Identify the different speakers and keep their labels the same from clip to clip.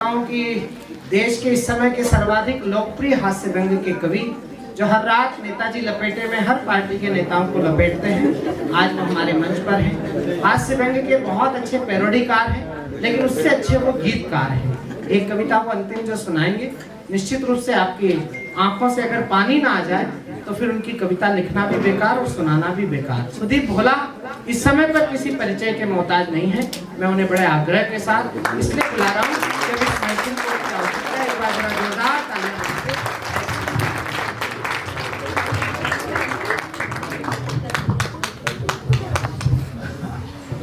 Speaker 1: हूँ कि देश के इस समय के सर्वाधिक लोकप्रिय हास्य व्यंग्य के कवि जो हर रात नेताजी लपेटे में हर पार्टी के नेताओं को लपेटते हैं, आज वो हमारे मंच पर हैं। हास्य व्यंग्य के बहुत अच्छे पैरोडीकार हैं, लेकिन उससे अच्छे वो गीतकार हैं। एक कविता को अंतिम जो सुनाएंगे, निश्चित रूप से आपकी आंखों से अगर पानी ना आ जाए तो फिर उनकी कविता लिखना भी बेकार और सुनाना भी बेकार। सुदीप भोला इस समय पर किसी परिचय के मोहताज नहीं है। मैं उन्हें बड़े आग्रह के साथ इसलिए बुला रहा हूँ कि इस महफिल को एक बार बड़ा जोरदार तालियां बजाते।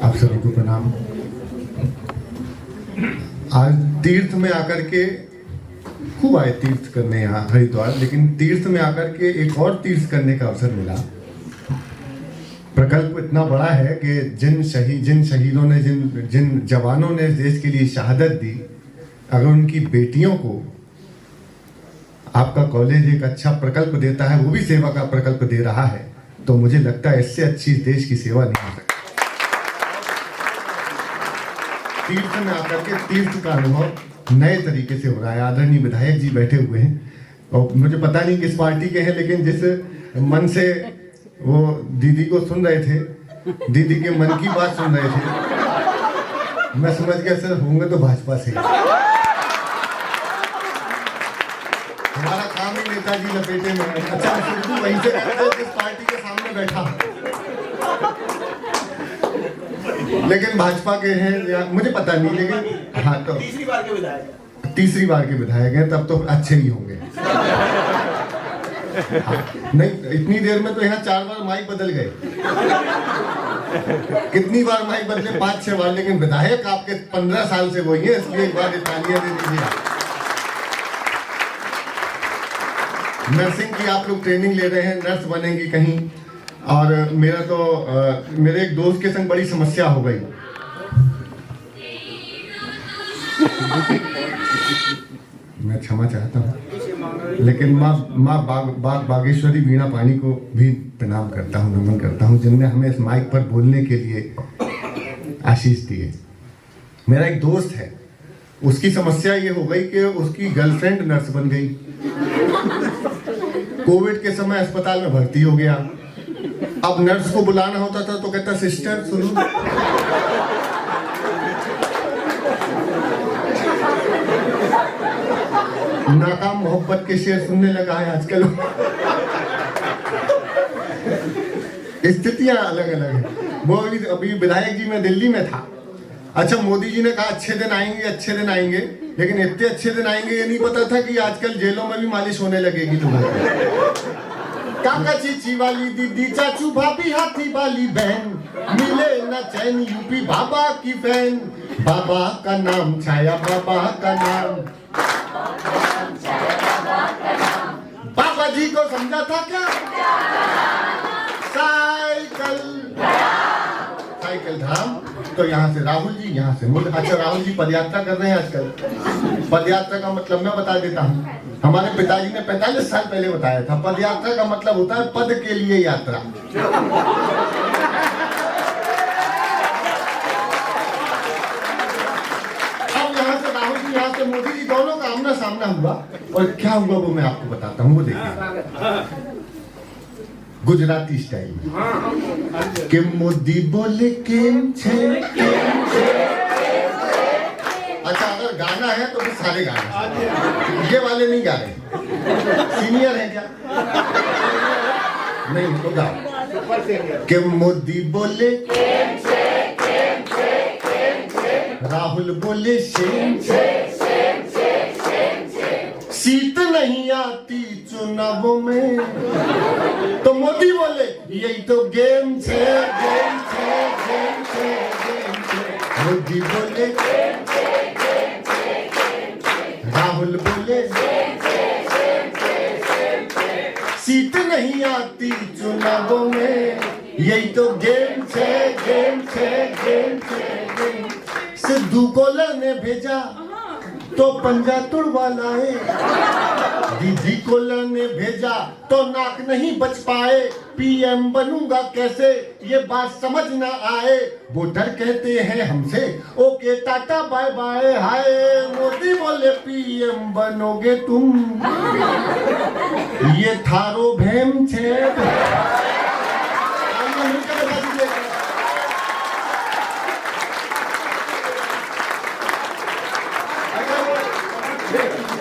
Speaker 2: आप सभी को प्रणाम। आज तीर्थ में आकर के खूब आए तीर्थ करने यहाँ हरिद्वार, लेकिन तीर्थ में आकर के एक और तीर्थ करने का अवसर मिला। प्रकल्प इतना बड़ा है कि जिन शहीदों ने जिन जवानों ने देश के लिए शहादत दी, अगर उनकी बेटियों को आपका कॉलेज एक अच्छा प्रकल्प देता है, वो भी सेवा का प्रकल्प दे रहा है, तो मुझे लगता है इससे अच्छी देश की सेवा नहीं हो सकती। तीर्थ में आकर के तीर्थ का अनुभव नए तरीके से हो रहा है। आदरणीय विधायक जी बैठे हुए हैं और मुझे पता नहीं किस पार्टी के हैं, लेकिन जिस मन से वो दीदी को सुन रहे थे, दीदी के मन की बात सुन रहे थे, मैं समझ गया सर होंगे तो भाजपा से। हमारा काम ही नेताजी लपेटे में। अच्छा, शुरू वहीं से जिस पार्टी के सामने बैठा, लेकिन भाजपा के हैं या मुझे पता नहीं, लेकिन हाँ तो तीसरी बार के विधायक हैं, तब तो अच्छे ही होंगे। हाँ, नहीं इतनी देर में तो यहाँ 4 बार माइक बदल गए। कितनी बार माइक बदले? 5-6 बार, लेकिन विधायक आपके 15 साल से वही है, इसलिए एक बार तालियां दे दीजिए। नर्सिंग की आप लोग ट्रेनिंग ले रहे हैं, नर्स बनेंगी कहीं, और मेरा तो मेरे एक दोस्त के संग बड़ी समस्या हो गई। मैं क्षमा चाहता हूँ, लेकिन माँ बागेश्वरी वीणा पानी को भी प्रणाम करता हूँ, नमन करता हूँ, जिनने हमें इस माइक पर बोलने के लिए आशीष दिए। मेरा एक दोस्त है, उसकी समस्या ये हो गई कि उसकी गर्लफ्रेंड नर्स बन गई। कोविड के समय अस्पताल में भर्ती हो गया। अब नर्स को बुलाना होता था तो कहता सिस्टर सुनो। नाकाम मोहब्बत के शेर सुनने लगा है आजकल। स्थितियां अलग अलग है। वो अभी विधायक जी मैं दिल्ली में था। अच्छा, मोदी जी ने कहा अच्छे दिन आएंगे, लेकिन इतने अच्छे दिन आएंगे ये नहीं पता था कि आजकल जेलों में भी मालिश होने लगेगी तुम्हारी। काका चीची वाली दीदी, चाचू भाभी, हाथी वाली बहन, मिले न चैन यूपी बाबा की फैन। बाबा का नाम छाया, बाबा का नाम। बाबा जी को समझा था क्या? साइकिल धाम। तो यहाँ से राहुल जी, यहाँ से मुझे। अच्छा, राहुल जी पदयात्रा कर रहे हैं आजकल। पदयात्रा का मतलब मैं बता देता हूँ। हमारे पिताजी ने 45 साल पहले बताया था, पदयात्रा का मतलब होता है पद के लिए यात्रा। अब यहाँ से राहुल जी, यहाँ से मोदी जी, दोनों का आमना सामना हुआ, और क्या हुआ वो मैं आपको बताता हूँ, वो देखिए। गुजराती स्टाइल में के मोदी बोले केम छे। अच्छा, अगर गाना है तो फिर सारे गाने, ये वाले नहीं गा रहे। सीनियर है क्या? नहीं तो गाओ। के मोदी बोले केम छे, राहुल बोले शेम छे। सीट नहीं आती चुनावों में, तो मोदी बोले यही तो गेम छे। मोदी बोले, राहुल बोले सीट नहीं आती चुनावों में, यही तो गेम छे। सिद्धू कोलर ने भेजा तो पंजा तुड़वा लाए। दीदी को लड़ने भेजा तो नाक नहीं बच पाए। पीएम बनूंगा कैसे ये बात समझ ना आए। वोटर कहते हैं हमसे okay tata bye bye hi. Modi बोले पीएम बनोगे तुम, ये थारो भेम छेद।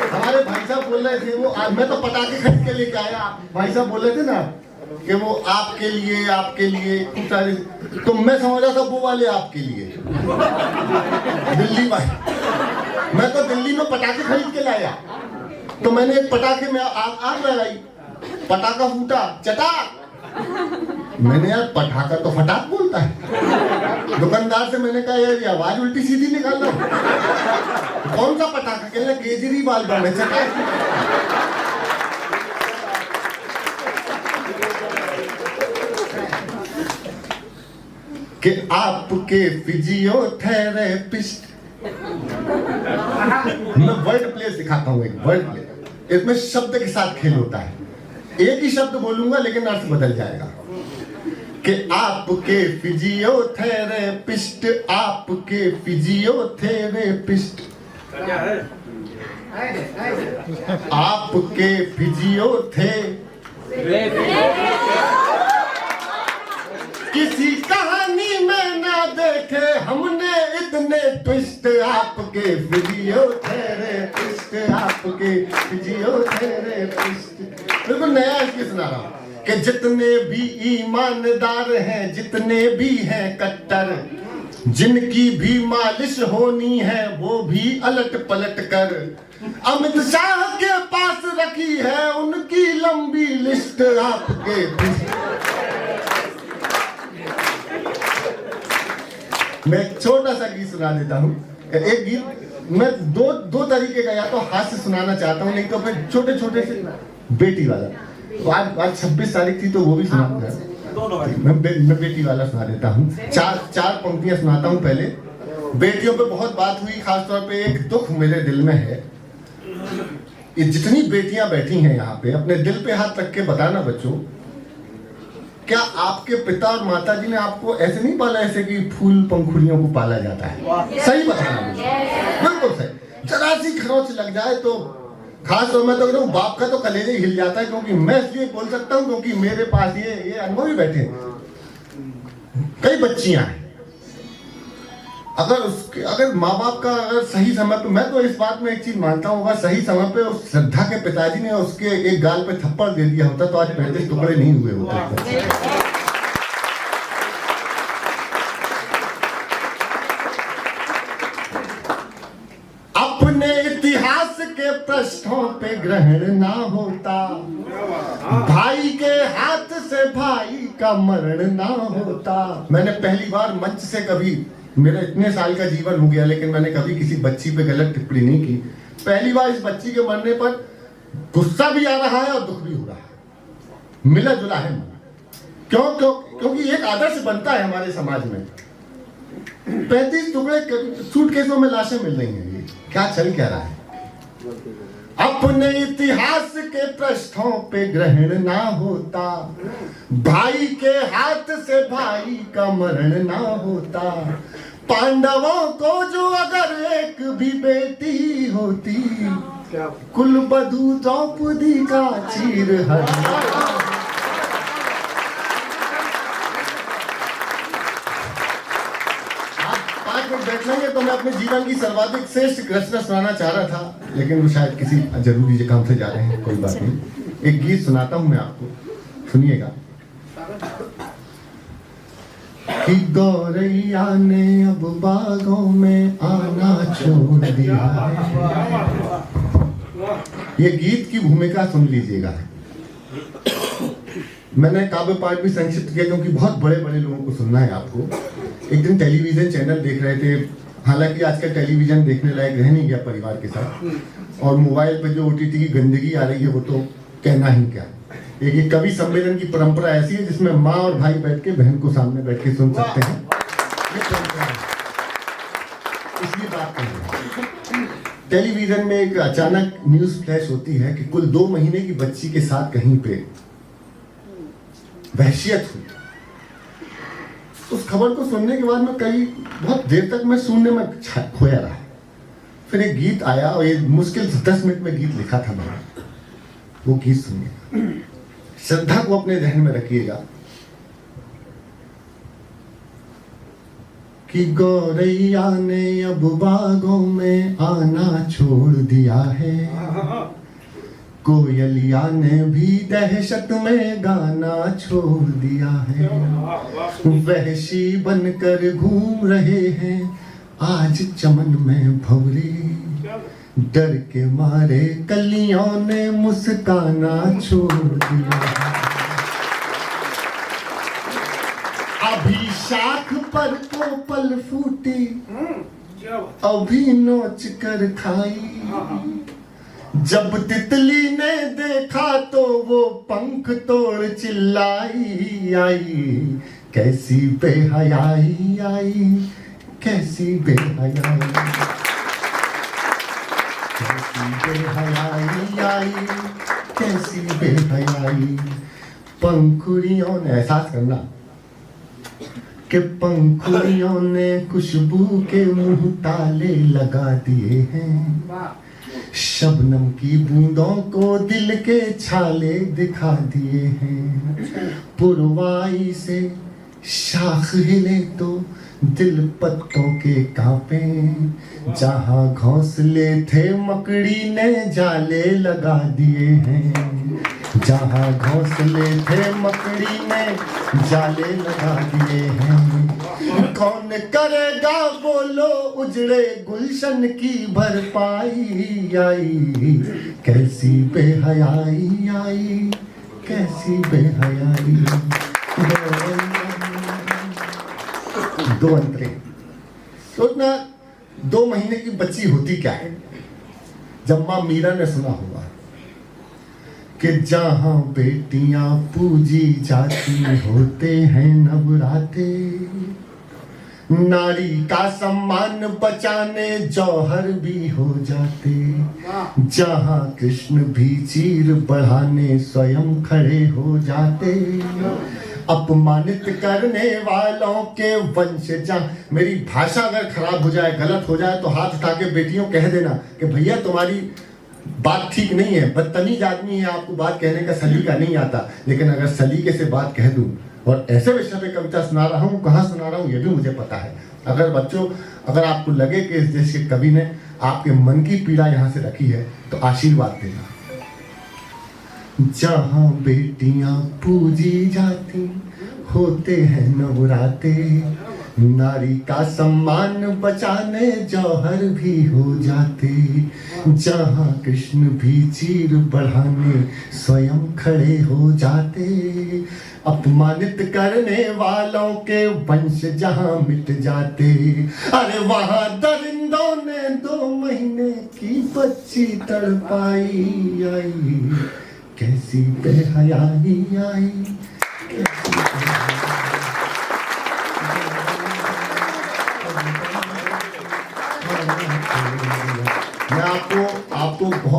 Speaker 2: हमारे भाई साहब बोल रहे थे, वो मैं तो पटाखे खरीद के लेके आया। भाई साहब बोल रहे थे ना कि वो आपके लिए खूब सारे, तो मैं समझ रहा था वो वाले आपके लिए दिल्ली वाले। मैं तो दिल्ली में पटाखे खरीद के लाया, तो मैंने एक पटाखे में आग लगाई, पटाखा फूटा, चटाक। मैंने यार पटाखा तो फटाक बोलता है। दुकानदार से मैंने कहा यार ये आवाज उल्टी सीधी निकाल रहा हूं, कौन सा पटाखा? कह रहा केजरीवाल का। मैं चटाक कि आपके फिजियोथेरेपिस्ट। मैं वर्ड प्ले सिखाता हूं, एक वर्ड प्ले। इसमें शब्द के साथ खेल होता है। एक ही शब्द बोलूंगा लेकिन अर्थ बदल जाएगा। कि आपके फिजियोथेरेपिस्ट, आपके फिजियोथेरेपिस्ट, आपके फिजियोथे किसी कहानी में ना देखे हमने इतने ट्विस्ट। आपके फिजियोथेरेपिस्ट, आपके फिजियोथेरेपिस्ट। बिल्कुल नया इसलिए सुना रहा हूं कि जितने भी ईमानदार हैं, जितने भी हैं कट्टर, जिनकी भी मालिश होनी है वो भी अलट पलट कर अमित शाह के पास रखी है उनकी लंबी लिस्ट। आपके मैं एक छोटा सा गीत सुना देता हूँ। एक गीत मैं दो तरीके का, या तो हास्य सुनाना चाहता हूँ, नहीं तो फिर छोटे छोटे से बेटी वाला। आज 26 तारीख थी तो वो भी सुनाऊंगा। मैं बेटी वाला सुना देता हूँ। चार पंक्तियां सुनाता हूँ। पहले बेटियों पे बहुत बात हुई, खासतौर पे एक दुख मेरे दिल में है। ये जितनी बेटियां बैठी हैं यहाँ पे, अपने दिल पे हाथ रख के बताना बच्चों, क्या आपके पिता और माता जी ने आपको ऐसे नहीं पाला ऐसे कि फूल पंखुड़ियों को पाला जाता है? सही बताना मुझे, बिल्कुल सही। जरा सी खरोच लग जाए तो, खास तौर में तो कहूँ बाप का तो कलेजे हिल जाता है। क्योंकि मैं इसलिए बोल सकता हूँ क्योंकि मेरे पास ये अनुभवी बैठे हैं, कई बच्चियां हैं। अगर माँ बाप का अगर सही समय पे, मैं तो इस बात में एक चीज मानता हूँ, अगर सही समय पे उस श्रद्धा के पिताजी ने उसके एक गाल पे थप्पड़ दे दिया होता तो आज 35 टुकड़े नहीं हुए होते। अपने इतिहास के पृष्ठों पे ग्रहण ना होता, भाई के हाथ से भाई का मरण ना होता। मैंने पहली बार मंच से कभी, मेरा इतने साल का जीवन हो गया लेकिन मैंने कभी किसी बच्ची पे गलत टिप्पणी नहीं की। पहली बार इस बच्ची के मरने पर गुस्सा भी आ रहा है और दुख भी हो रहा है, मिला जुला है। क्योंकि एक आदर्श बनता है हमारे समाज में। 35 टुकड़े सूटकेसों में लाशें मिल रही हैं, ये क्या चल क्या रहा है? अपने इतिहास के पृष्ठों पे ग्रहण ना होता, भाई के हाथ से भाई का मरण ना होता। पांडवों को जो अगर एक भी बेटी होती, कुलवधू द्रौपदी का चीर हरना। बैठेंगे तो मैं अपने जीवन की सर्वाधिक श्रेष्ठ रचना सुनाना चाह रहा था, लेकिन वो शायद किसी जरूरी काम से जा रहे हैं, कोई बात नहीं। एक गीत सुनाता हूं मैं आपको, सुनिएगा। कि गौरैया ने अब बागों में आना छोड़ दिया है। ये गीत की भूमिका सुन लीजिएगा। मैंने काव्य पाठ भी संक्षिप्त किया क्योंकि बहुत बड़े बड़े लोगों को सुनना है आपको। एक दिन टेलीविजन चैनल देख रहे थे, हालांकि आजकल टेलीविजन देखने लायक रह नहीं गया परिवार के साथ, और मोबाइल पे जो OTT की गंदगी आ रही है वो तो कहना ही क्या। एक कवि सम्मेलन की परंपरा ऐसी है जिसमें माँ और भाई बैठ के बहन को सामने बैठ के सुन सकते हैं, ये परंपरा है, इसलिए बात कर रहे हैं। टेलीविजन में एक अचानक न्यूज फ्लैश होती है कि कुल 2 महीने की बच्ची के साथ कहीं पे वहशियत हुई। उस खबर को सुनने के बाद मैं बहुत देर तक मैं सुनने में खोया रहा। फिर एक गीत आया और ये मुश्किल से 10 मिनट में गीत लिखा था मैंने। वो गीत सुनिए, श्रद्धा को अपने ध्यान में रखिएगा कि गौरैया ने अब बागों में आना छोड़ दिया है, कोयलिया ने भी दहशत में गाना छोड़ दिया है, वहशी बनकर घूम रहे हैं आज चमन में भंवरे, डर के मारे कलियों ने मुस्काना छोड़ दिया है। अभी शाख पर कोपल फूटी, अभी नोच कर खाई, जब तितली ने देखा तो वो पंख तोड़ चिल्लाई, आई कैसी बेहयाई, आई कैसी बेहयाई, कैसी बेहयाई, आई कैसी बेहयाई। पंखुड़ियों ने, एहसास करना कि पंखुड़ियों ने खुशबू के मुंह ताले लगा दिए हैं, शबनम की बूंदों को दिल के छाले दिखा दिए हैं, पुरवाई से शाख हिले तो दिल पत्तों के कांपे, जहां घोंसले थे मकड़ी ने जाले लगा दिए हैं, जहां घोंसले थे मकड़ी ने जाले लगा दिए हैं। कौन करेगा बोलो उजड़े गुलशन की भरपाई, आई कैसी बेहयाई, आई कैसी बेहयाई। दो अंतरे सोचना, 2 महीने की बच्ची होती क्या है। जब माँ मीरा ने सुना होगा कि जहां बेटियां पूजी जाती होते हैं नवराते, नारी का सम्मान बचाने जौहर भी हो जाते, जहां कृष्ण भी चीर बढ़ाने स्वयं खड़े हो जाते, अपमानित करने वालों के वंश जहां। मेरी भाषा अगर खराब हो जाए, गलत हो जाए तो हाथ उठा के बेटियों कह देना कि भैया तुम्हारी बात ठीक नहीं है, बदतमीज आदमी है, आपको बात कहने का सलीका नहीं आता। लेकिन अगर सलीके से बात कह दूं, और ऐसे विषय पे कविता सुना रहा हूँ, कहाँ सुना रहा हूँ ये भी मुझे पता है। अगर बच्चों, अगर आपको लगे कि इस देश के कवि ने आपके मन की पीड़ा यहाँ से रखी है तो आशीर्वाद देना। जहाँ बेटियां पूजी जाती होते हैं नवराते, नारी का सम्मान बचाने जौहर भी हो जाते, जहाँ कृष्ण भी चीर बढ़ाने स्वयं खड़े हो जाते, अपमानित करने वालों के वंश जहाँ मिट जाते। अरे वहाँ दरिंदों ने 2 महीने की बच्ची तड़पाई, आई कैसी बेहयाई, आई कैसी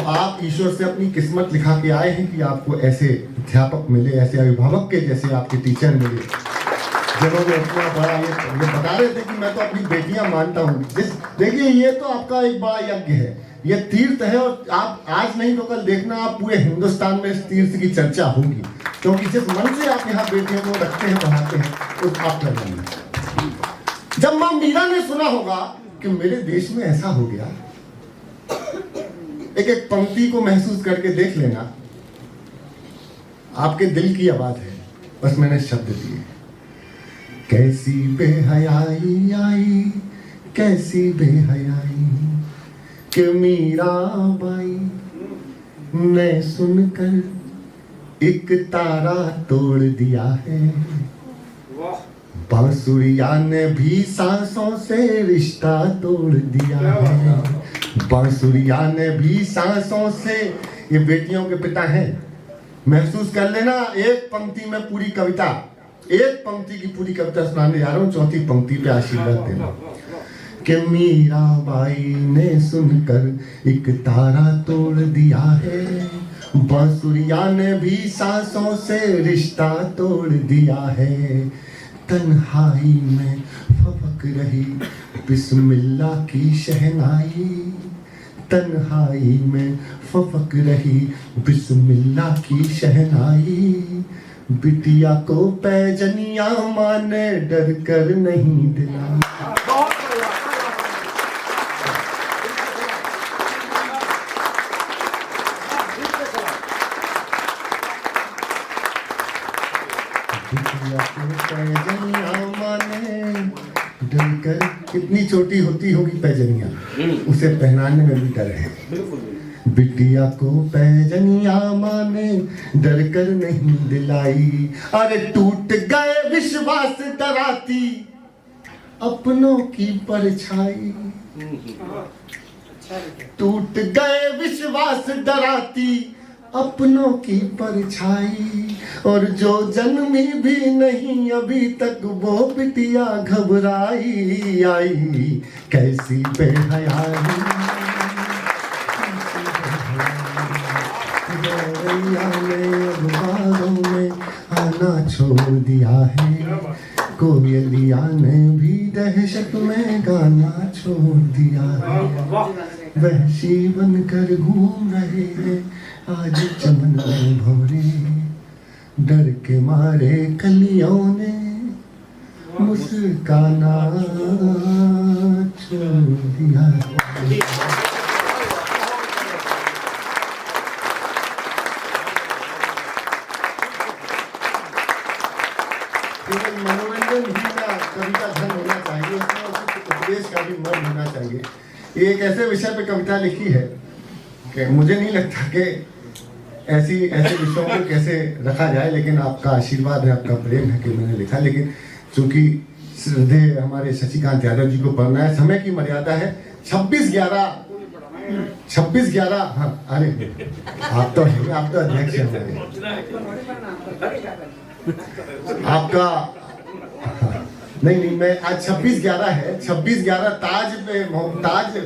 Speaker 2: आप ईश्वर से अपनी किस्मत लिखा के आए हैं कि आपको ऐसे अध्यापक मिले, ऐसे अभिभावक के जैसे आपके टीचर मिले, जिन्होंने इतना बड़ा ये बता रहे थे कि मैं तो अपनी बेटियां मानता हूँ। देखिए ये तो आपका एक बड़ा यज्ञ है, ये तीर्थ है, और आप आज नहीं तो कल देखना आप पूरे हिंदुस्तान में इस तीर्थ की चर्चा होगी, क्योंकि जिस मन से आप यहाँ बेटियों को रखते हैं, पढ़ाते हैं, उस आप कर रहे हैं। जब माँ मीरा ने सुना होगा कि मेरे देश में ऐसा हो गया, एक एक पंक्ति को महसूस करके देख लेना, आपके दिल की आवाज है, बस मैंने शब्द दिए। कैसी बेहयाई, आई कैसी बेहयाई, कि मीरा बाई ने सुनकर एक तारा तोड़ दिया है, बांसुरिया ने भी सांसों से रिश्ता तोड़ दिया है, बांसुरिया ने भी सांसों से। ये बेटियों के पिता हैं, महसूस कर लेना। एक पंक्ति में पूरी कविता, एक पंक्ति की पूरी कविता सुनाने जा रहा हूं, 4थी पंक्ति पे आशीर्वाद देना। कि मीराबाई ने सुनकर एक तारा तोड़ दिया है, बांसुरिया ने भी सांसों से रिश्ता तोड़ दिया है। तन्हाई में फपक रही बिस्मिल्लाह की शहनाई, तन्हाई में फपक रही बिस्मिल्लाह की शहनाई। बिटिया को पैजनिया माँ ने डर कर नहीं दिलाई। डरकर, कितनी छोटी होती होगी पैजनिया, उसे पहनाने में भी डर है। बिटिया को पैजनिया माँ ने डर कर नहीं दिलाई। अरे टूट गए विश्वास डराती अपनों की परछाई, टूट गए विश्वास डराती अपनों की परछाई। और जो जन्मी भी नहीं अभी तक वो बिटिया घबराई आई। कैसी बेहयाई ने अब बागों में आना छोड़ दिया है, कोयलिया ने भी दहशत में गाना छोड़ दिया है। वहशी बनकर घूम रहे हैं आज चमन में भंवरे, डर के मारे कलियों ने मुस्काना छोड़ दिया। केवल मनोरंजन ही का कविता धन होना चाहिए, उसमें उपदेश का भी मन होना चाहिए। ये एक ऐसे विषय पे कविता लिखी है कि मुझे नहीं लगता कि ऐसे विषयों को कैसे रखा जाए, लेकिन आपका आशीर्वाद है, आपका प्रेम है कि मैंने लिखा। लेकिन चूंकि श्रद्धेय हमारे शशिकांत यादव जी को पढ़ना है, समय की मर्यादा है। 26/11 हाँ, अरे आप तो हैं, आप तो अध्यक्ष हैं आपका। नहीं, मैं आज 26/11 है। 26/11 ताज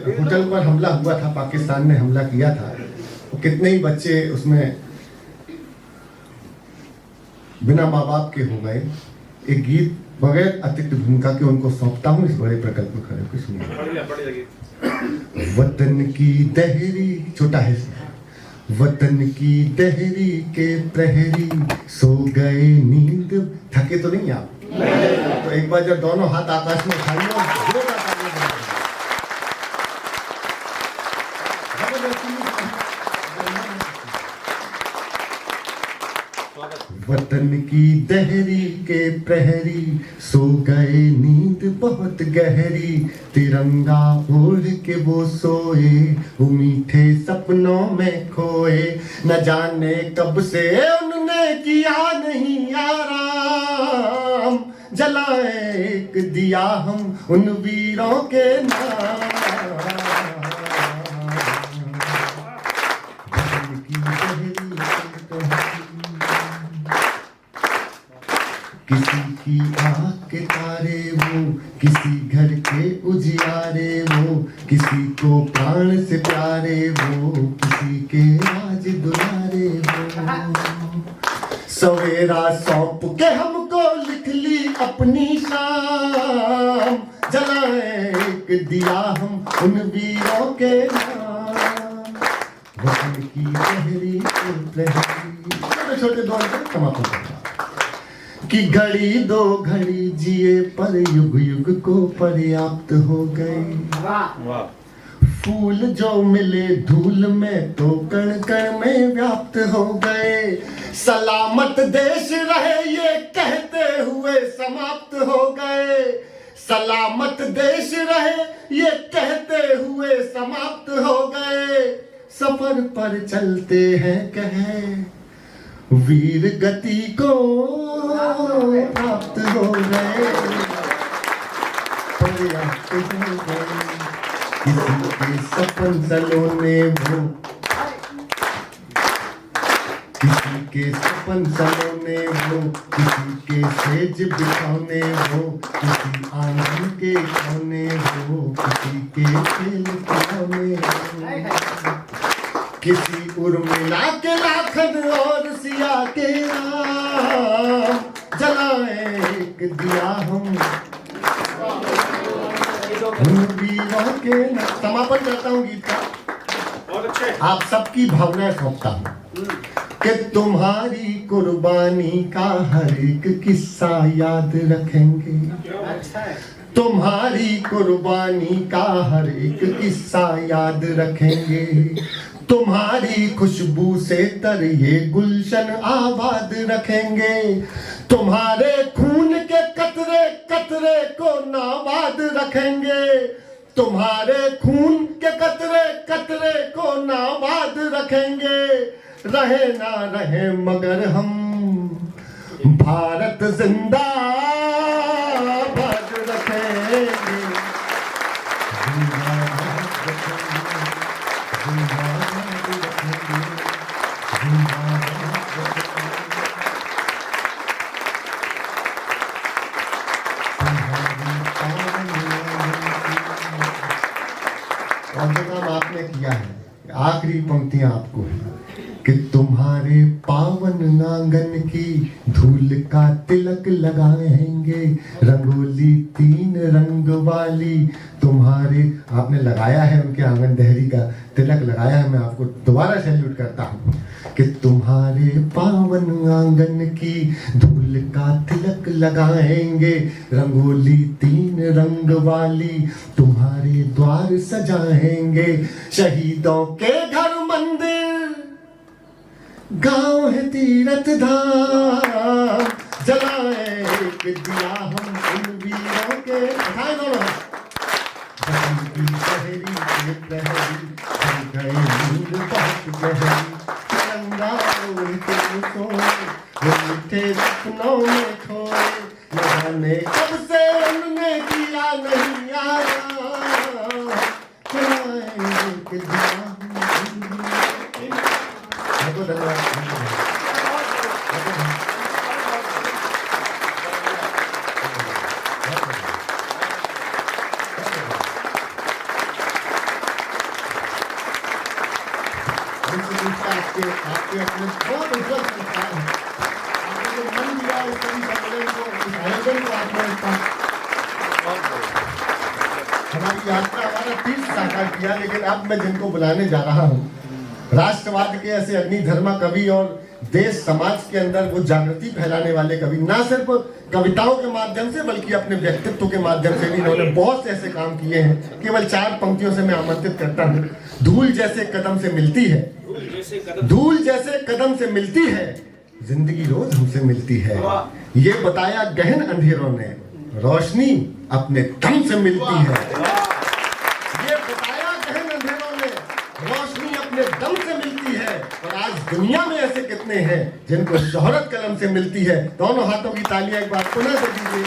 Speaker 2: होटल पर हमला हुआ था, पाकिस्तान ने हमला किया था। कितने ही बच्चे उसमें बिना माँ बाप के हो गए। एक गीत बगैर अतिरिक्त भूमिका के उनको सौंपता हूँ इस बड़े प्रकल्प में खड़े होकर सुनिए। वतन की दहरी, छोटा है, वतन की दहरी के प्रहरी सो गए नींद। थके तो नहीं आप? तो एक बार जब दोनों हाथ आकाश में उठाइए, वतन की दहरी के प्रहरी सो गए नींद बहुत गहरी। तिरंगा ओढ़ के वो सोए, वो मीठे सपनों में खोए। न जाने कब से उनने किया नहीं आराम, जलाए एक दिया हम उन वीरों के नाम। किसी की आँख के तारे वो, किसी घर के उजियारे वो, किसी को प्राण से प्यारे वो, किसी के राज दुलारे वो। सवेरा सौंप के हमको लिख ली अपनी शाम, जलाए एक दिया हम उन वीरों के नाम। वतन की गहरी छोटे छोटे दौर पर समापन करना कि घड़ी दो घड़ी जिए पर युग युग को पर्याप्त हो गए। फूल जो मिले धूल में तो कण कण में व्याप्त हो गए। सलामत देश रहे ये कहते हुए समाप्त हो गए। सलामत देश रहे ये कहते हुए समाप्त हो गए। सफर पर चलते हैं कहे वीर गति को प्राप्त हो गए, पर्याप्त हो गए। किसी के सपन सलोने वो, किसी के सपन सलोने सोने वो, किसी के सेज बिछौने वो, किसी आंगन के कोने वो, किसी के खेल खिलौने वो, किसी उर्मिला के लाखन और सिया के नाम जलाए एक दिया हम वीरों के नाम। समापन करता हूँ गीत का। आप सबकी भावनाएं सौंपता हूँ कि तुम्हारी कुर्बानी का हर एक किस्सा याद रखेंगे, तुम्हारी कुर्बानी का हर एक किस्सा याद रखेंगे, तुम्हारी खुशबू से तर ये गुलशन आबाद रखेंगे, तुम्हारे खून के कतरे कतरे को नाबाद रखेंगे, तुम्हारे खून के कतरे कतरे को नाबाद रखेंगे, रहे ना रहे मगर हम भारत जिंदाबाद रखेंगे, जिंदाबाद रखेंगे, जिंदाबाद रखेंगे, जिंदाबाद रखेंगे। और जो काम आपने किया है, आखिरी पंक्तियां आपको है कि तुम्हारे पावन आंगन की धूल का तिलक लगाएंगे, रंगोली 3 रंग वाली तुम्हारे, आपने लगाया है उनके आंगन दहरी का तिलक लगाया है, मैं आपको दोबारा सैल्यूट करता हूँ कि तुम्हारे पावन आंगन की धूल का तिलक लगाएंगे, रंगोली 3 रंग वाली तुम्हारे द्वार सजाएंगे, शहीदों के घर मंदिर गांव है तीरथ धाम, जलाए एक दिया हम उन वीरों के, उठाए दोनों की शहरी के प्रहरी, हम गए नींद बहुत गहरी, तिरंगा उनके सोए, वो मीठे सपनों में खोए, न जाने कब से उनने किया नहीं आया, जलाए एक दिया हम। आपके अपने बहुत उज्जवल संस्कार हैं, आपने जो मन दिया इस सभी सम्मेलन को, इस आयोजन को आपने हमारी यात्रा, हमारा तीर्थ साकार किया। लेकिन अब मैं जिनको बुलाने जा रहा हूँ, राष्ट्रवाद के ऐसे अग्निधर्मा कवि और देश समाज के अंदर वो जागृति फैलाने वाले कवि, ना सिर्फ कविताओं के माध्यम से बल्कि अपने व्यक्तित्व के माध्यम से भी इन्होंने बहुत से ऐसे काम किए हैं। केवल 4 पंक्तियों से मैं आमंत्रित करता हूँ। धूल जैसे कदम से मिलती है, धूल जैसे कदम से मिलती है, जिंदगी रोज हमसे मिलती है, ये बताया गहन अंधेरों ने, रोशनी अपने दम से मिलती है। ये बताया गहन अंधेरों ने, रोशनी अपने दम से मिलती है। और आज दुनिया में ऐसे कितने हैं जिनको शोहरत कलम से मिलती है। दोनों हाथों की तालियां एक बार पुनः से दीजिए।